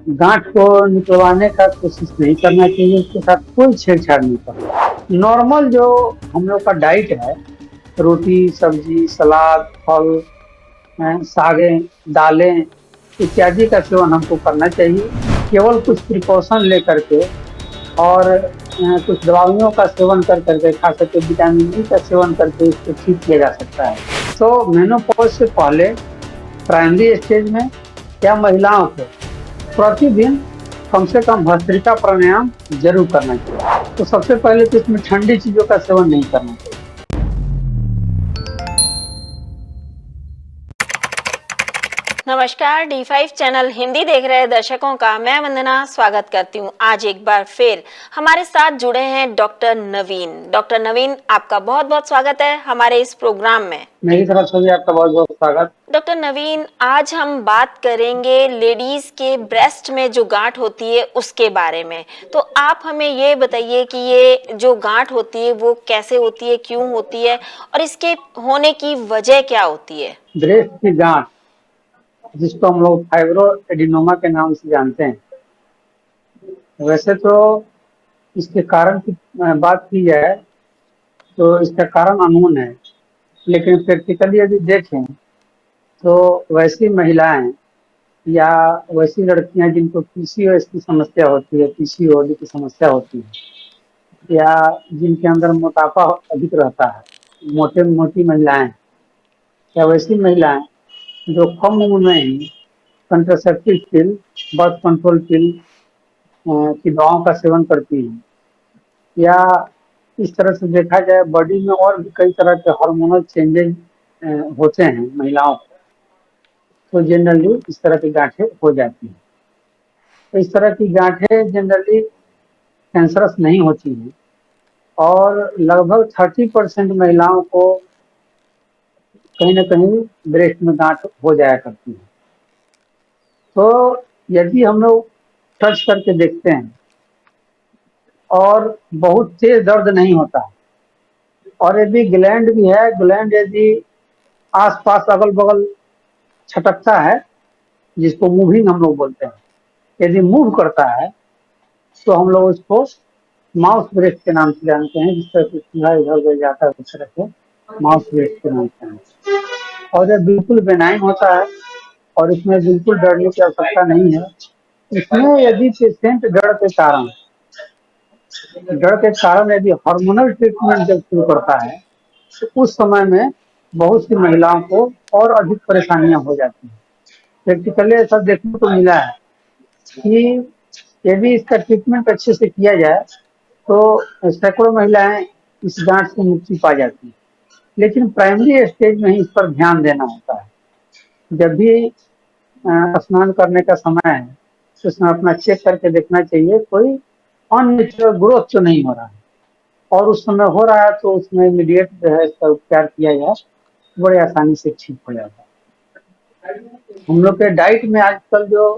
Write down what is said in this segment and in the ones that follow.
गांठ को निकलवाने का कोशिश नहीं करना चाहिए, उसके साथ कोई छेड़छाड़ नहीं करना। नॉर्मल जो हम लोग का डाइट है, रोटी, सब्जी, सलाद, फल, सागें, दालें इत्यादि का सेवन हमको करना चाहिए। केवल कुछ प्रिकॉशन लेकर के और कुछ दवाइयों का सेवन कर करके, खास करके विटामिन ई का सेवन करके इसको ठीक किया जा सकता है। तो मेनोपॉज से पहले प्राइमरी स्टेज में या महिलाओं को प्रतिदिन कम से कम भस्त्रिका प्राणायाम जरूर करना चाहिए। तो सबसे पहले तो इसमें ठंडी चीजों का सेवन नहीं करना चाहिए। नमस्कार, D5 चैनल हिंदी देख रहे दर्शकों का मैं वंदना स्वागत करती हूं। आज एक बार फिर हमारे साथ जुड़े हैं डॉक्टर नवीन। डॉक्टर नवीन, आपका बहुत बहुत स्वागत है हमारे इस प्रोग्राम में। मेरी तरफ से भी आपका बहुत बहुत स्वागत। डॉक्टर नवीन, आज हम बात करेंगे लेडीज के ब्रेस्ट में जो गांठ होती है उसके बारे में। तो आप हमें ये बताइए कि ये जो गांठ होती है वो कैसे होती है, क्यों होती है और इसके होने की वजह क्या होती है? ब्रेस्ट की गांठ, जिसको हम लोग फाइब्रोएडिनोमा के नाम से जानते हैं, वैसे तो इसके कारण की बात की जाए तो इसका कारण अननोन है, लेकिन प्रैक्टिकली यदि देखें तो वैसी महिलाएं या वैसी लड़कियां जिनको पीसीओएस की समस्या होती है, पीसीओडी की समस्या होती है, या जिनके अंदर मोटापा अधिक रहता है, मोटी महिलाएं, या वैसी महिलाएं जो कम उम्र में ही कंट्रासेप्टिव पिल, बर्थ कंट्रोल पिल की दवाओं का सेवन करती हैं, या इस तरह से देखा जाए बॉडी में और भी कई तरह के हार्मोनल चेंजेस होते हैं महिलाओं को, तो जनरली इस तरह की गांठें हो जाती हैं। तो इस तरह की गांठें जनरली कैंसरस नहीं होती हैं और लगभग 30% महिलाओं को कहीं ना कहीं ब्रेस्ट में गांठ हो जाया करती है। तो यदि हम लोग टच करके देखते हैं और बहुत तेज दर्द नहीं होता, और यदि ग्लैंड भी है, ग्लैंड यदि आसपास अगल बगल छटकता है, जिसको मूविंग हम लोग बोलते हैं, यदि मूव करता है तो हम लोग उसको माउस ब्रेस्ट के नाम से जानते हैं। जिस तरह से चूल्हा इधर उधर जाता है उस तरह से माउस ब्रेस्ट के नाम से जानते हैं। और जब बिल्कुल बेनाइन होता है और इसमें बिल्कुल डरने की आवश्यकता नहीं है, इसमें यदि पेशेंट डर के कारण यदि हार्मोनल ट्रीटमेंट जब शुरू करता है तो उस समय में बहुत सी महिलाओं को और अधिक परेशानियां हो जाती हैं। प्रैक्टिकली ऐसा देखने को मिला है कि यदि इसका ट्रीटमेंट अच्छे से किया जाए तो सैकड़ों महिलाएं इस गांठ से मुक्ति पा जाती है। लेकिन प्राइमरी स्टेज में ही इस पर ध्यान देना होता है। जब भी स्नान करने का समय है तो उसमें अपना चेक करके देखना चाहिए कोई अननेचुरल ग्रोथ तो नहीं हो रहा है, और उस समय हो रहा है तो उसमें इमीडिएट जो है इसका उपचार किया जाए, बड़े आसानी से ठीक हो जाता है। हम लोग के डाइट में आजकल जो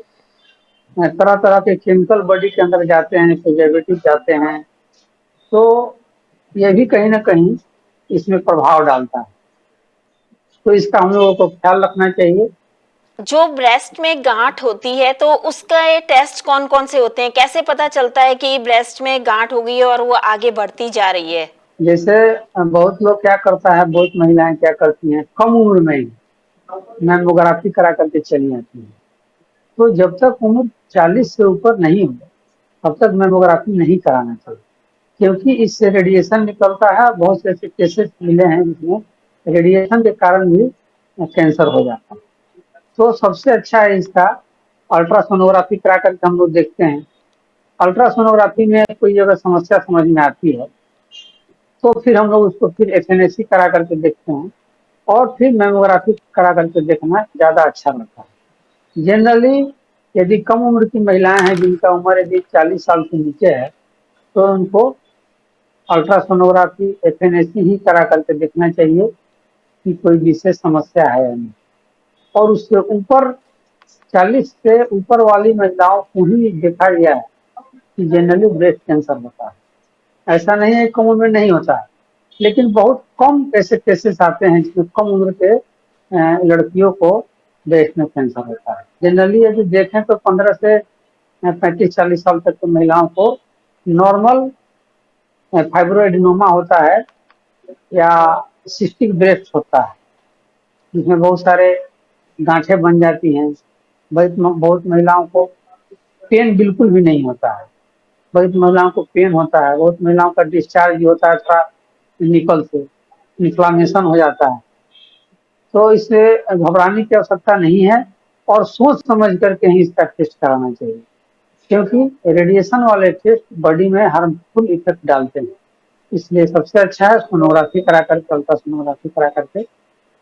तरह तरह के केमिकल बॉडी के अंदर जाते हैं, प्रिजर्वेटिव जाते हैं, तो ये भी कहीं ना कहीं इसमें प्रभाव डालता है। तो इसका हम लोगों को ख्याल रखना चाहिए। जो ब्रेस्ट में गांठ होती है तो उसका ये टेस्ट कौन कौन से होते हैं? कैसे पता चलता है कि ब्रेस्ट में गांठ हो गई है और वो आगे बढ़ती जा रही है? जैसे बहुत लोग क्या करता है, बहुत महिलाएं क्या करती हैं, कम उम्र में ही मैमोग्राफी करा करके चली जाती है। तो जब तक उम्र 40 से ऊपर नहीं हो तब तक मैमोग्राफी नहीं कराना चाहिए, क्योंकि इससे रेडिएशन निकलता है। बहुत से ऐसे केसेस मिले हैं जिसमें रेडिएशन के कारण भी कैंसर हो जाता है। तो सबसे अच्छा है इसका अल्ट्रासोनोग्राफी करा करके हम लोग देखते हैं। अल्ट्रासोनोग्राफी में कोई अगर समस्या समझ में आती है तो फिर हम लोग उसको फिर एफएनएसी करा करके देखते हैं, और फिर मैमोग्राफी करा करके देखना ज्यादा अच्छा लगता है। जनरली यदि कम उम्र की महिलाएं हैं जिनका उम्र यदि 40 साल से नीचे है तो उनको अल्ट्रासोनोग्राफी, एफएनएसी ही करा करके देखना चाहिए कि कोई विशेष समस्या है या नहीं। और उससे ऊपर 40 से ऊपर वाली महिलाओं को ही देखा गया है कि जनरली ब्रेस्ट कैंसर होता है। ऐसा नहीं है कम उम्र में नहीं होता है, लेकिन बहुत कम ऐसे केसेस आते हैं जिसमें कम उम्र के लड़कियों को ब्रेस्ट में कैंसर होता है। जनरली यदि देखें तो 15 से 35-40 साल तक की महिलाओं को नॉर्मल फाइब्रोएडिनोमा होता है या सिस्टिक ब्रेस्ट होता है, जिसमें बहुत सारे गांठें बन जाती हैं। बहुत महिलाओं को पेन बिल्कुल भी नहीं होता है, बहुत महिलाओं को पेन होता है, बहुत महिलाओं का डिस्चार्ज भी होता है थोड़ा निकल से, इन्फ्लामेशन हो जाता है। तो इससे घबराने की आवश्यकता नहीं है और सोच समझ करके ही इसका टेस्ट कराना चाहिए, क्योंकि रेडिएशन वाले टेस्ट बॉडी में हार्मफुल इफेक्ट डालते हैं। इसलिए सबसे अच्छा है सोनोग्राफी करा करके, अल्ट्रासोनोग्राफी करा करके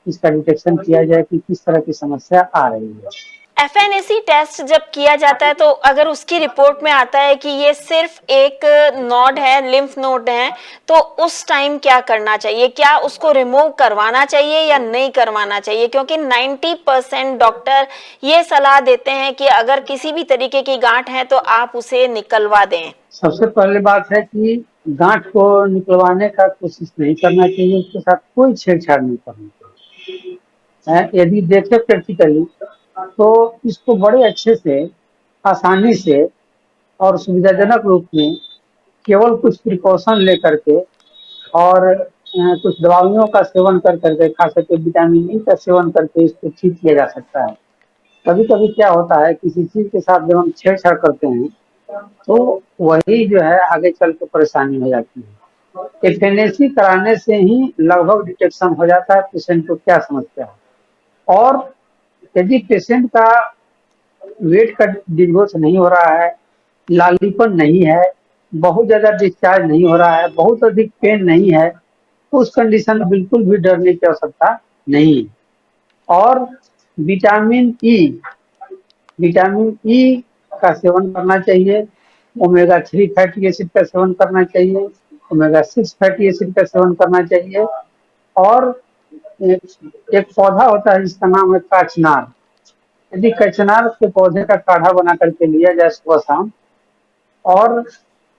इसका डिटेक्शन किया जाए कि किस तरह की समस्या आ रही है। एफएनएसी टेस्ट जब किया जाता है तो अगर उसकी रिपोर्ट में आता है कि ये सिर्फ एक नोड है, लिम्फ नोड है, तो उस टाइम क्या करना चाहिए? क्या उसको रिमूव करवाना चाहिए या नहीं करवाना चाहिए? क्योंकि 90% डॉक्टर ये सलाह देते हैं कि अगर किसी भी तरीके की गांठ है तो आप उसे निकलवा दें। सबसे पहले बात है कि गांठ को निकलवाने का कोशिश नहीं करना चाहिए, उसके साथ कोई छेड़छाड़ नहीं करनी चाहिए। यदि देखे प्रैक्टिकली तो इसको बड़े अच्छे से, आसानी से और सुविधाजनक रूप में केवल कुछ प्रिकॉशन लेकर के और कुछ दवाइयों का सेवन कर करके, खास करके विटामिन ई का सेवन करके इसको ठीक किया जा सकता है। कभी कभी क्या होता है, किसी चीज के साथ जब हम छेड़छाड़ करते हैं तो वही जो है आगे चल के परेशानी हो जाती है। एफएनएसी कराने से ही लगभग डिटेक्शन हो जाता है पेशेंट को क्या समस्या है। और यदि पेशेंट का वेट का डिग्रोथ नहीं हो रहा है, लालीपन नहीं है, बहुत ज्यादा डिस्चार्ज नहीं हो रहा है, बहुत अधिक पेन नहीं है, तो उस कंडीशन में बिल्कुल भी डरने की आवश्यकता नहीं है। और विटामिन ई का सेवन करना चाहिए, ओमेगा 3 फैटी एसिड का सेवन करना चाहिए, ओमेगा 6 फैटी एसिड का सेवन करना चाहिए। और एक पौधा होता है जिसका नाम है काचनार। यदि कचनार के पौधे का काढ़ा बना करके लिया जाए सुबह शाम, और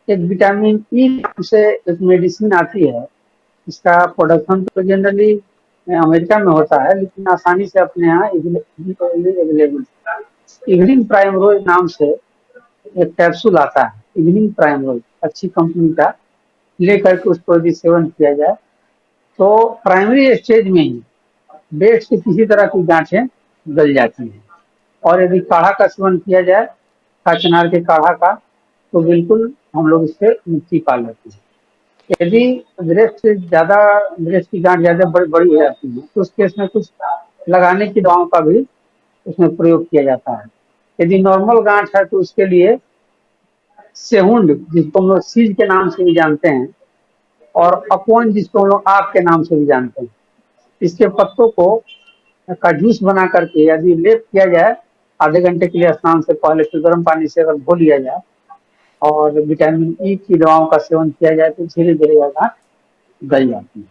एक विटामिन ई से एक मेडिसिन आती है, इसका प्रोडक्शन तो जनरली अमेरिका में होता है, लेकिन आसानी से अपने यहाँ अवेलेबल। इवनिंग प्राइम रोज नाम से एक कैप्सूल आता है, इवनिंग प्राइम रोज, अच्छी कंपनी का, लेकर के उसको यदि सेवन किया जाए तो प्राइमरी स्टेज में ही ब्रेस्ट की किसी तरह की गांठें गल जाती हैं। और यदि काढ़ा का सेवन किया जाए, काचनार के काढ़ा का, तो बिल्कुल हम लोग इससे मुक्ति पा लेते हैं। यदि ब्रेस्ट की गांठ ज्यादा बड़ी हो जाती है तो उस केस में कुछ लगाने की दवाओं का भी उसमें प्रयोग किया जाता है। यदि नॉर्मल गांठ है तो उसके लिए सेहुंड, जिसको हम लोग सीज के नाम से भी जानते हैं, और अपवन, जिसको हम लोग आग के नाम से भी जानते हैं, इसके पत्तों को का जूस बना करके यदि लेप किया जाए, आधे घंटे के लिए स्नान से पहले फिर गर्म पानी से अगर धो लिया जाए और विटामिन ई की दवाओं का सेवन किया जाए तो धीरे धीरे यह गांठ गल जाती है।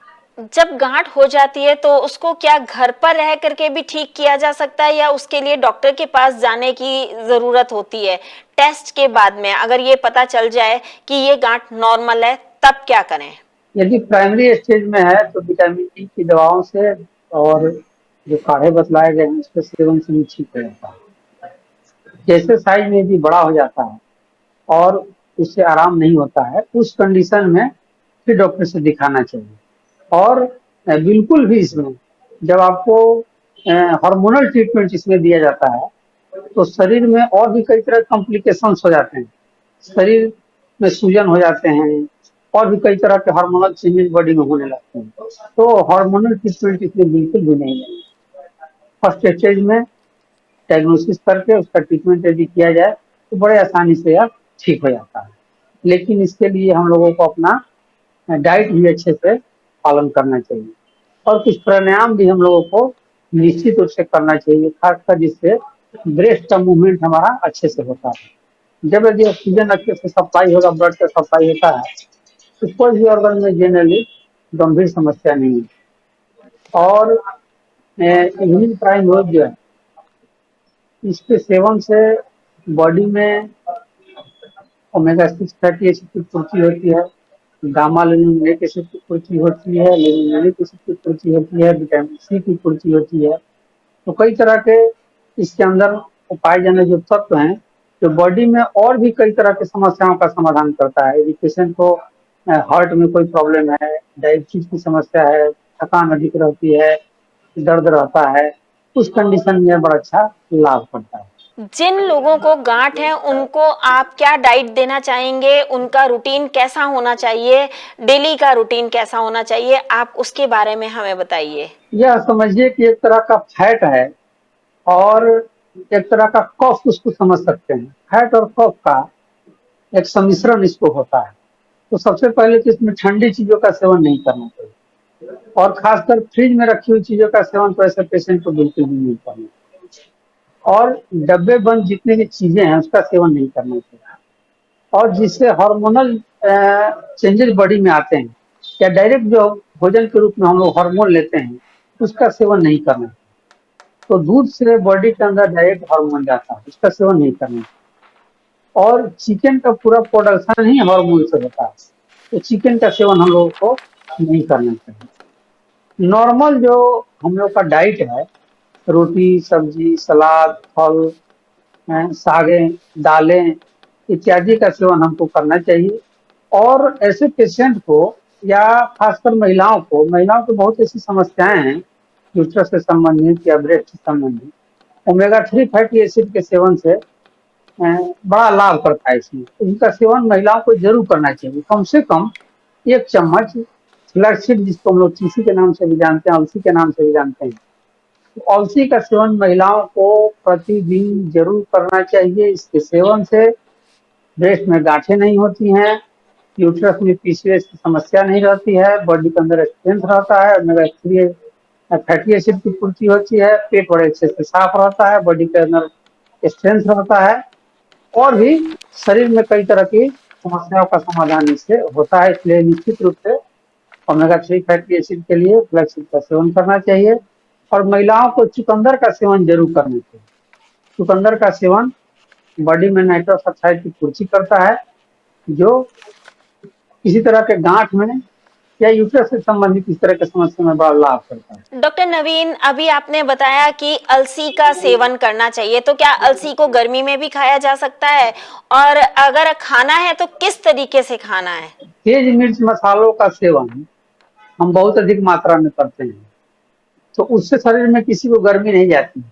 जब गांठ हो जाती है तो उसको क्या घर पर रह करके भी ठीक किया जा सकता है या उसके लिए डॉक्टर के पास जाने की जरूरत होती है? टेस्ट के बाद में अगर ये पता चल जाए कि ये गांठ नॉर्मल है, तब क्या करें? यदि प्राइमरी स्टेज में है तो विटामिन ई की दवाओं से और जो काढ़े बतलाए गए हैं उसके सेवन से ठीक हो जाता है। जैसे साइज में यदि बड़ा हो जाता है और उससे आराम नहीं होता है, उस कंडीशन में फिर डॉक्टर से दिखाना चाहिए। और बिल्कुल भी इसमें जब आपको हार्मोनल ट्रीटमेंट इसमें दिया जाता है तो शरीर में और भी कई तरह के कॉम्प्लिकेशंस हो जाते हैं, शरीर में सूजन हो जाते हैं और भी कई तरह के हार्मोनल चेंजेस बॉडी में होने लगते हैं। तो हार्मोनल ट्रीटमेंट इसमें बिल्कुल भी नहीं है। फर्स्ट स्टेज में डायग्नोसिस करके उसका ट्रीटमेंट यदि किया जाए तो बड़े आसानी से यह ठीक हो जाता है। लेकिन इसके लिए हम लोगों को अपना डाइट भी अच्छे से पालन करना चाहिए और कुछ प्राणायाम भी हम लोगों को निश्चित रूप से करना चाहिए, खासकर जिससे ब्रेस्ट का मूवमेंट हमारा अच्छे से होता है। जब यदि ऑक्सीजन अच्छे से सप्लाई होगा, ब्लड का सप्लाई होता है, तो कोई भी ऑर्गन में जनरली गंभीर समस्या नहीं है। और इवनिंग प्राइम रोज जो है, इसके सेवन से बॉडी में ओमेगा 6 फैटी एसिड की पूर्ति होती है, गामा लिनोलेनिक एसिड की पूर्ति होती है, लिनोलेनिक एसिड की पूर्ति होती है, विटामिन सी की पूर्ति होती है। तो कई तरह के इसके अंदर पाए जाने जो तत्व हैं जो बॉडी में और भी कई तरह की समस्याओं का समाधान करता है। यदि पेशेंट को हार्ट में कोई प्रॉब्लम है, डायबिटीज की समस्या है, थकान अधिक रहती है, दर्द रहता है, उस कंडीशन में बड़ा अच्छा लाभ करता है। जिन लोगों को गांठ है उनको आप क्या डाइट देना चाहेंगे, उनका रूटीन कैसा होना चाहिए, डेली का रूटीन कैसा होना चाहिए, आप उसके बारे में हमें बताइए। यह समझिए कि एक तरह का फैट है और एक तरह का कफ उसको समझ सकते हैं। फैट और कफ का एक सम्मिश्रण इसको होता है। तो सबसे पहले तो इसमें ठंडी चीजों का सेवन नहीं करना चाहिए और खासकर फ्रिज में रखी हुई चीजों का सेवन तो ऐसे पेशेंट को बिल्कुल भी नहीं करना चाहिए और डब्बे बंद जितनी भी चीजें हैं उसका सेवन नहीं करना चाहिए और जिससे हार्मोनल चेंजेस बॉडी में आते हैं या डायरेक्ट जो भोजन के रूप में हम लोग हार्मोन लेते हैं उसका सेवन नहीं करना चाहिए। तो दूध से बॉडी के अंदर डायरेक्ट हार्मोन जाता है, उसका सेवन नहीं करना चाहिए। और चिकन का पूरा प्रोडक्शन ही हार्मोन से होता है, तो चिकन का सेवन हम लोगों को नहीं करना चाहिए। नॉर्मल जो हम लोग का डाइट है, रोटी, सब्जी, सलाद, फल, सागें, दालें इत्यादि का सेवन हमको करना चाहिए। और ऐसे पेशेंट को या खासकर महिलाओं को बहुत ऐसी समस्याएं हैं यूट्रस से संबंधित या ब्रेस्ट से संबंधित। ओमेगा 3 फैटी एसिड के सेवन से बड़ा लाभ करता है इसमें, तो इनका सेवन महिलाओं को जरूर करना चाहिए। कम से कम 1 चम्मच फ्लैक्सीड, जिसको हम लोग तीसी के नाम से भी जानते हैं, अलसी के नाम से भी जानते हैं, तो अलसी का सेवन महिलाओं को प्रतिदिन जरूर करना चाहिए। इसके सेवन से ब्रेस्ट में गांठें नहीं होती हैं, यूट्रस में पीसीओएस की समस्या नहीं रहती है, बॉडी के अंदर स्ट्रेंथ रहता है, ओमेगा 3 फैटी एसिड की पूर्ति होती है, पेट बड़े अच्छे से साफ रहता है, बॉडी के अंदर स्ट्रेंथ रहता है और भी शरीर में कई तरह की समस्याओं का समाधान इससे होता है। इसलिए निश्चित रूप से ओमेगा 3 फैटी एसिड के लिए फ्लैक्सीड का सेवन करना चाहिए और महिलाओं को चुकंदर का सेवन जरूर करना चाहिए। चुकंदर का सेवन बॉडी में नाइट्रस ऑक्साइड की पूर्ति करता है, जो किसी तरह के गांठ में या यूट्रस से संबंधित इस तरह की समस्या में बड़ा लाभ करता है। डॉक्टर नवीन, अभी आपने बताया कि अलसी का सेवन करना चाहिए, तो क्या अलसी को गर्मी में भी खाया जा सकता है, और अगर खाना है तो किस तरीके से खाना है? तेज मिर्च मसालों का सेवन हम बहुत अधिक मात्रा में करते हैं तो उससे शरीर में किसी को गर्मी नहीं जाती,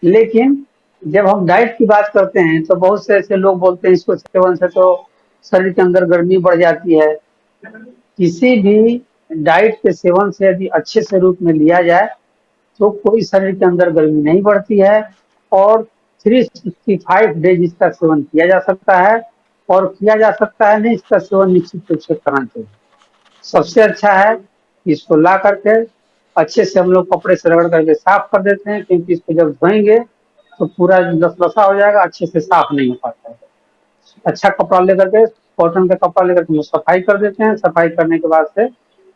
लेकिन जब हम डाइट की बात करते हैं तो बहुत से ऐसे लोग बोलते हैं इसको सेवन से तो शरीर के अंदर गर्मी बढ़ जाती है। किसी भी डाइट के सेवन से यदि अच्छे से रूप में लिया जाए तो कोई शरीर के अंदर गर्मी नहीं बढ़ती है और 365 डेज इसका सेवन किया जा सकता है और किया जा सकता है नहीं, इसका सेवन निश्चित रूप से करना चाहिए। सबसे अच्छा है कि इसको ला करके अच्छे से हम लोग कपड़े से रगड़ करके साफ कर देते हैं, क्योंकि इसको जब धोएंगे तो पूरा लसलसा हो जाएगा, अच्छे से साफ नहीं हो पाता है। अच्छा कपड़ा लेकर के, कॉटन का कपड़ा लेकर के सफाई कर देते हैं। सफाई करने के बाद से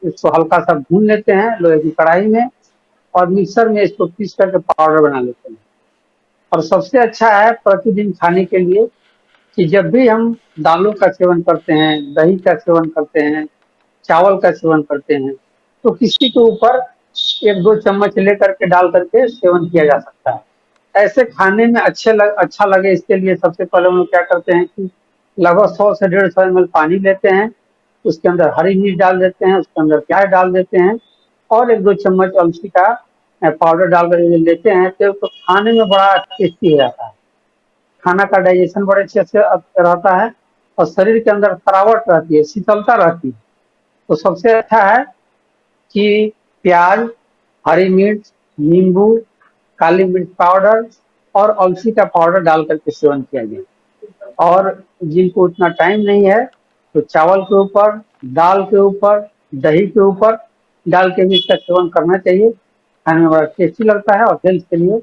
इसको हल्का सा भून लेते हैं लोहे की कढ़ाई में और मिक्सर में इसको पीस करके पाउडर बना लेते हैं। और सबसे अच्छा है प्रतिदिन खाने के लिए कि जब भी हम दालों का सेवन करते हैं, दही का सेवन करते हैं, चावल का सेवन करते हैं, तो किसी के ऊपर 1-2 चम्मच लेकर के डाल करके सेवन किया जा सकता है। ऐसे खाने में अच्छा लगे इसके लिए सबसे पहले हम लोग क्या करते हैं कि लगभग 100 से 150 ml पानी लेते हैं, उसके अंदर हरी मिर्च डाल देते हैं, उसके अंदर प्याज डाल देते हैं और 1-2 चम्मच अलसी का पाउडर डाल कर लेते हैं तो खाने में बड़ा टेस्टी हो जाता है। खाना का डाइजेशन बड़े अच्छे से रहता है और शरीर के अंदर तरावट रहती है, शीतलता रहती है। तो सबसे अच्छा है कि प्याज, हरी मिर्च, नींबू, काली मिर्च पाउडर और अलसी का पाउडर डाल करके सेवन किया जाए। और जिनको उतना टाइम नहीं है तो चावल के ऊपर, दाल के ऊपर, दही के ऊपर डाल के भी इसका सेवन करना चाहिए। खाने में बड़ा टेस्टी लगता है और हेल्थ के लिए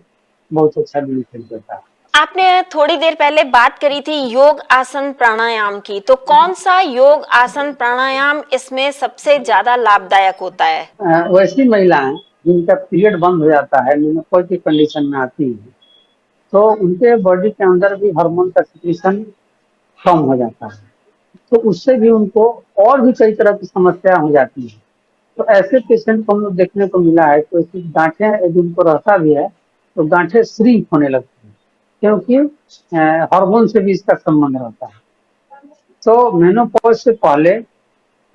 बहुत अच्छा बेनिफिट देता है। आपने थोड़ी देर पहले बात करी थी योग आसन प्राणायाम की, तो कौन सा योग आसन प्राणायाम इसमें सबसे ज्यादा लाभदायक होता है? वैसी महिलाएं जिनका पीरियड बंद हो जाता है, मेनोपॉज की कंडीशन में आती है, तो उनके बॉडी के अंदर भी हार्मोन का सिक्रीशन कम हो जाता है, तो उससे भी उनको और भी कई तरह की समस्या हो जाती है। तो ऐसे पेशेंट को हम लोग देखने को मिला है, तो ऐसी गांठें यदि उनको रहता भी है तो गांठें श्रिंक होने लगती है क्योंकि हार्मोन से भी इसका संबंध रहता है। तो मेनोपॉज से पहले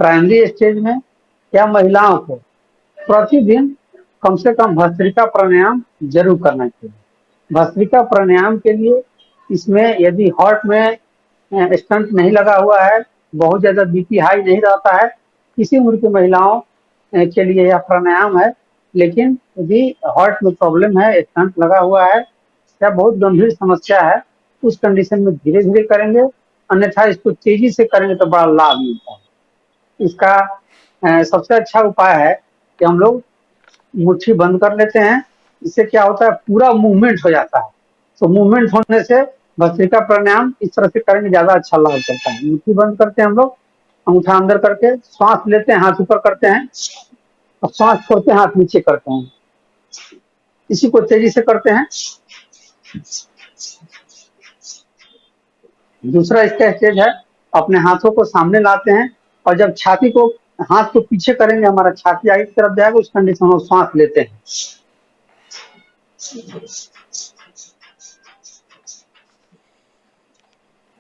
प्राइमरी स्टेज में क्या महिलाओं को प्रतिदिन कम से कम भस्त्रिका प्राणायाम जरूर करना चाहिए। भस्त्रिका प्राणायाम के लिए इसमें यदि हार्ट में स्टंट नहीं लगा हुआ है, बहुत ज्यादा बीपी हाई नहीं रहता है, किसी उम्र की महिलाओं के लिए यह प्राणायाम है। लेकिन यदि हार्ट में प्रॉब्लम है, स्टंट लगा हुआ है या बहुत गंभीर समस्या है, उस कंडीशन में धीरे धीरे करेंगे, अन्यथा इसको तेजी से करेंगे तो बड़ा लाभ मिलता है। इसका सबसे अच्छा उपाय है कि हम लोग मुट्ठी बंद कर लेते हैं। इससे क्या होता है, पूरा मूवमेंट हो जाता है। तो मूवमेंट होने से भस्त्रिका प्राणायाम इस तरह से करेंगे, ज्यादा अच्छा लाभ करता है। मुट्ठी बंद करते हैं हम लोग, अंगूठा अंदर करके श्वास लेते हैं, हाथ ऊपर करते हैं और श्वास छोड़ते हैं, हाथ नीचे करते हैं। इसी को तेजी से करते हैं। दूसरा इसका स्टेज है, अपने हाथों को सामने लाते हैं और जब छाती को, हाथ को पीछे करेंगे, हमारा छाती आगे की तरफ जाएगा, उस कंडीशन में श्वास लेते हैं।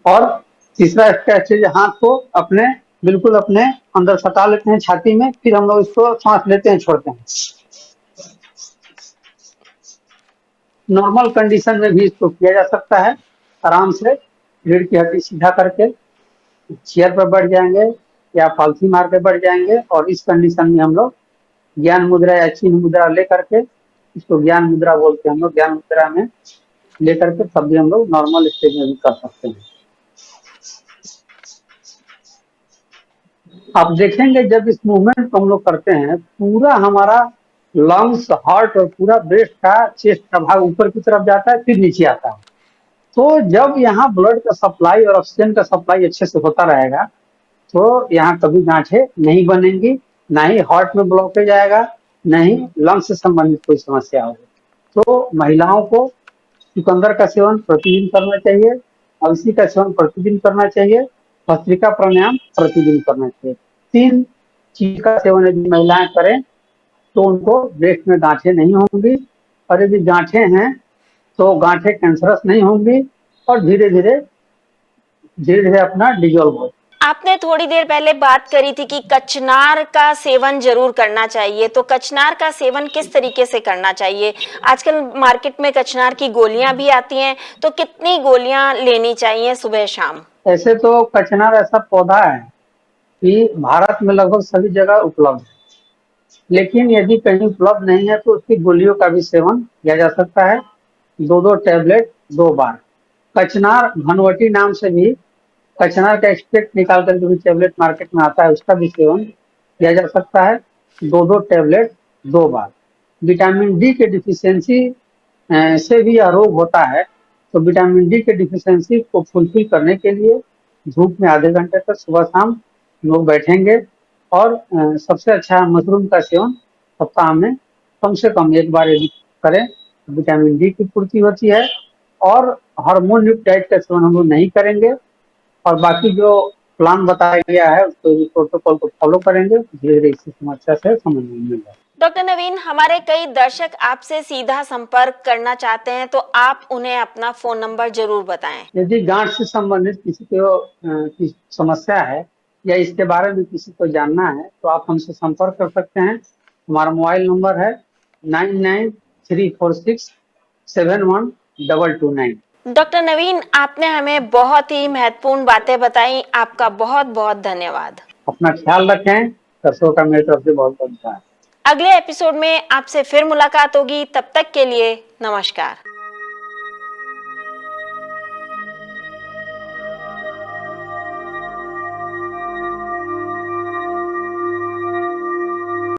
और तीसरा इसका स्टेज, हाथ को अपने बिल्कुल अपने अंदर सटा लेते हैं छाती में, फिर हम लोग इसको सांस लेते हैं, छोड़ते हैं। नॉर्मल कंडीशन में भी इसको किया जा सकता है। आराम से रीढ़ की हड्डी सीधा करके चेयर पर बैठ जाएंगे या फालसी मार के बैठ जाएंगे और इस कंडीशन में हम लोग ज्ञान मुद्रा या चिन्ह मुद्रा लेकर के, इसको ज्ञान मुद्रा बोलते हैं हम लोग, ज्ञान मुद्रा में लेकर के तब भी हम लोग नॉर्मल स्टेज में भी कर सकते हैं। आप देखेंगे जब इस मूवमेंट को हम लोग करते हैं, पूरा हमारा लंग्स, हार्ट और पूरा ब्रेस्ट का, चेस्ट का भाग ऊपर की तरफ जाता है, फिर नीचे आता है। तो जब यहाँ ब्लड का सप्लाई और ऑक्सीजन का सप्लाई अच्छे से होता रहेगा तो यहाँ कभी गांठें नहीं बनेंगी, ना ही हार्ट में ब्लॉकेज आएगा, ना ही लंग्स से संबंधित कोई समस्या होगी। तो महिलाओं को चुकंदर का सेवन प्रतिदिन करना चाहिए, अलसी का सेवन प्रतिदिन करना चाहिए, भस्त्रिका प्राणायाम प्रतिदिन करना चाहिए। 3 चीज का सेवन यदि महिलाएं करें तो उनको ब्रेस्ट में गांठें नहीं होंगी, और यदि गांठें हैं तो गांठें कैंसरस नहीं होंगी और धीरे धीरे अपना डिजोल्व हो। आपने थोड़ी देर पहले बात करी थी कि कचनार का सेवन जरूर करना चाहिए, तो कचनार का सेवन किस तरीके से करना चाहिए? आजकल मार्केट में कचनार की गोलियां भी आती हैं, तो कितनी गोलियां लेनी चाहिए सुबह शाम? ऐसे तो कचनार ऐसा पौधा है कि भारत में लगभग सभी जगह उपलब्ध है, लेकिन यदि कहीं उपलब्ध नहीं है तो उसकी गोलियों का भी सेवन किया जा सकता है। 2 टैबलेट 2 बार। कचनार घनवटी नाम से भी कचनार का एक्सट्रैक्ट निकाल करके भी टैबलेट मार्केट में आता है, उसका भी सेवन किया जा सकता है। 2 टैबलेट 2 बार। विटामिन डी के डिफिशियंसी से भी यह रोग होता है, तो विटामिन डी के डिफिशियंसी को फुलफिल करने के लिए धूप में आधे घंटे तक सुबह शाम लोग बैठेंगे और सबसे अच्छा मशरूम का सेवन सप्ताह में कम से कम 1 बार यदि करें, विटामिन डी की पूर्ति होती है। और हार्मोन युक्त डाइट का सेवन हम लोग नहीं करेंगे और बाकी जो प्लान बताया गया है उसको, प्रोटोकॉल को फॉलो करेंगे, धीरे धीरे इस समस्या से समाधान मिलेगा। डॉक्टर नवीन, हमारे कई दर्शक आपसे सीधा संपर्क करना चाहते हैं, तो आप उन्हें अपना फोन नंबर जरूर बताएं। यदि गांठ से संबंधित किसी को की समस्या है या इसके बारे में किसी को जानना है तो आप हमसे संपर्क कर सकते हैं। हमारा मोबाइल नंबर है 9934671229। डॉक्टर नवीन, आपने हमें बहुत ही महत्वपूर्ण बातें बताई। आपका बहुत बहुत धन्यवाद। अपना ख्याल रखें। दर्शकों का मेरी तरफ से बहुत बहुत धन्यवाद। अगले एपिसोड में आपसे फिर मुलाकात होगी, तब तक के लिए नमस्कार।